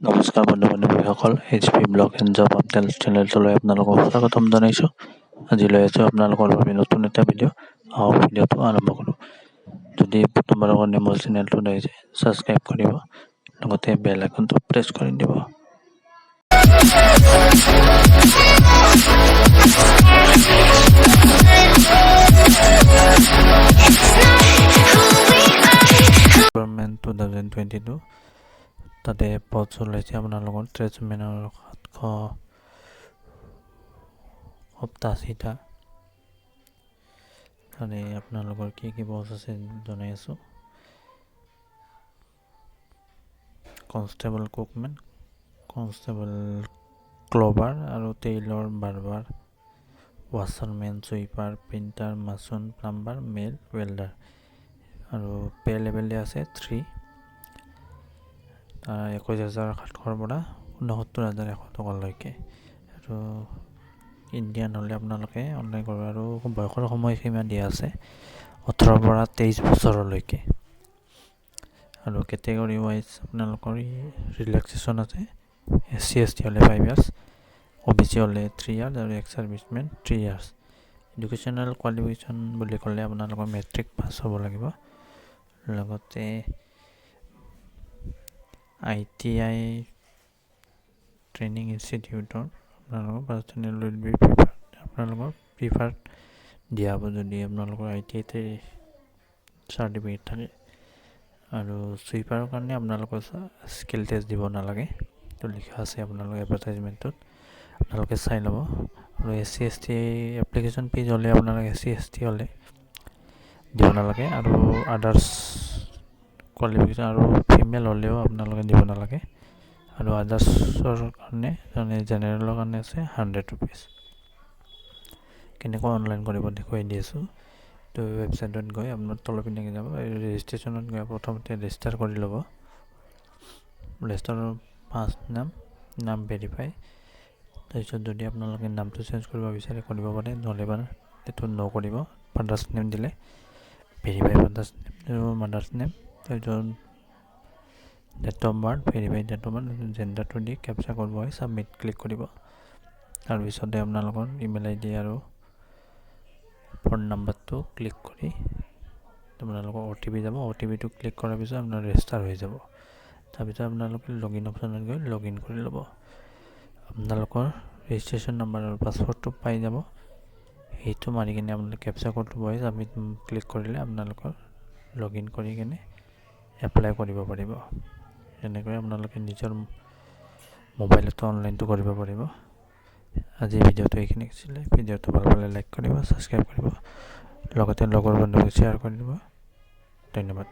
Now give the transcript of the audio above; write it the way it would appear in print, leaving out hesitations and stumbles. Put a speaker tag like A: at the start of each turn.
A: নমস্কাৰ বন্ধু-বান্ধৱীসকল, HP blog and job update চেনেলটোলৈ আপোনালোকক স্বাগতম জনাইছোঁ। আজি লৈ আছোঁ আপোনালোকৰ বাবে নতুন এটা ভিডিঅ'। ভিডিঅ'টো আৰম্ভ কৰোঁ। যদি প্ৰথমবাৰৰ কাৰণে মোৰ চেনেলটোত আহিছে, ছাবস্ক্ৰাইব কৰিব, লগতে বেল আইকনটো প্ৰেছ কৰি দিব। গভৰ্ণমেণ্ট 2022 তাতে পষ্ট ওলাইছে আপোনালোকৰ ট্ৰেডছমেনৰ 780টা। তাতে আপোনালোকৰ কি পষ্ট আছে জনাই আছোঁ। কনষ্টেবল কুকমেন, কনষ্টেবল ক্লভাৰ আৰু tailor barber, washerman, sweeper, printer, mason, plumber, মেল, ৱেল্ডাৰ। আৰু পে লেভেলে আছে 3। 21,700 পৰা 69,100 টকালৈকে। আৰু ইণ্ডিয়ান হ'লে আপোনালোকে অনলাইন কৰিব। আৰু বয়সৰ সময়সীমা দিয়া আছে 18 পৰা 23 বছৰলৈকে। আৰু কেটেগৰী ৱাইজ আপোনালোকৰ ৰিলেক্সেশ্যন আছে। SC ST হ'লে 5 ইয়াৰ্ছ, OBC হ'লে 3 ইয়াৰ্ছ আৰু x servicemen 3 years. Educational qualification বুলি ক'লে আপোনালোকৰ মেট্ৰিক পাছ হ'ব লাগিব। লগতে ITI ট্ৰেইনিং ইনষ্টিটিউটৰ আপোনালোকৰ পাৰ্চনেল উইল বি আপোনালোকৰ প্ৰিফাৰ্ড দিয়া হ'ব যদি আপোনালোকৰ ITI চাৰ্টিফিকেট থাকে। আৰু চুইপাৰৰ কাৰণে আপোনালোকৰ স্কিল টেষ্ট দিব নালাগে, তো লিখা আছে আপোনালোকৰ এডভাৰটাইজমেণ্টত, আপোনালোকে চাই ল'ব। আৰু SC ST এপ্লিকেশ্যন ফিজ হ'লে আপোনালোকে SC ST হ'লে দিব নালাগে। আৰু আদাৰ্ছ কোৱালিফিকেশ্যন আৰু ফিমেল হ'লেও আপোনালোকে দিব নালাগে। আৰু আদাৰ্ছৰ কাৰণে জেনেৰেলৰ কাৰণে আছে 100 ৰুপিজ। কেনেকৈ অনলাইন কৰিব দেখুৱাই দি আছোঁ। তো ৱেবছাইটত গৈ আপোনাৰ তলৰ পিনে যাব, ৰেজিষ্ট্ৰেশ্যনত গৈ প্ৰথমতে ৰেজিষ্টাৰ কৰি ল'ব। ৰেজিষ্টাৰৰ ফাৰ্ষ্ট নাম ভেৰিফাই। তাৰপিছত যদি আপোনালোকে নামটো চেঞ্জ কৰিব বিচাৰে কৰিব পাৰে, নহ'লে বাৰু এইটো নকৰিব। ফাদাৰ্ছ নেম দিলে ভেৰিফাই ফাদাৰ্ছ নেম আৰু মাদাৰ্ছ নেম। তাৰপিছত date of birth, verify date of birth, জেণ্ডাৰটো দি কেপচা কৰিব হয়, ছাবমিট ক্লিক কৰিব। তাৰপিছতে আপোনালোকৰ ইমেইল ID আৰু ফোন নাম্বাৰটো ক্লিক কৰি আপোনালোকৰ OTP যাব। OTPটো ক্লিক কৰাৰ পিছত আপোনাৰ ৰেজিষ্টাৰ হৈ যাব। তাৰপিছত আপোনালোকে লগ ইন অপশ্যনত গৈ লগ ইন কৰি ল'ব। আপোনালোকৰ ৰেজিষ্ট্ৰেশ্যন নাম্বাৰ আৰু পাছৱৰ্ডটো পাই যাব। সেইটো মাৰি কিনে আপোনালোকে কেপচা কোডটো বহাই ছাবমিট ক্লিক কৰিলে আপোনালোকৰ লগ ইন কৰি কিনে এপ্লাই কৰিব পাৰিব। এনেকৈ আপোনালোকে নিজৰ মোবাইলতো অনলাইনটো কৰিব পাৰিব। আজি ভিডিঅ'টো এইখিনি আছিলে। ভিডিঅ'টো ভাল পালে লাইক কৰিব, ছাবস্ক্ৰাইব কৰিব, লগতে লগৰ বন্ধুক শ্বেয়াৰ কৰি দিব। ধন্যবাদ।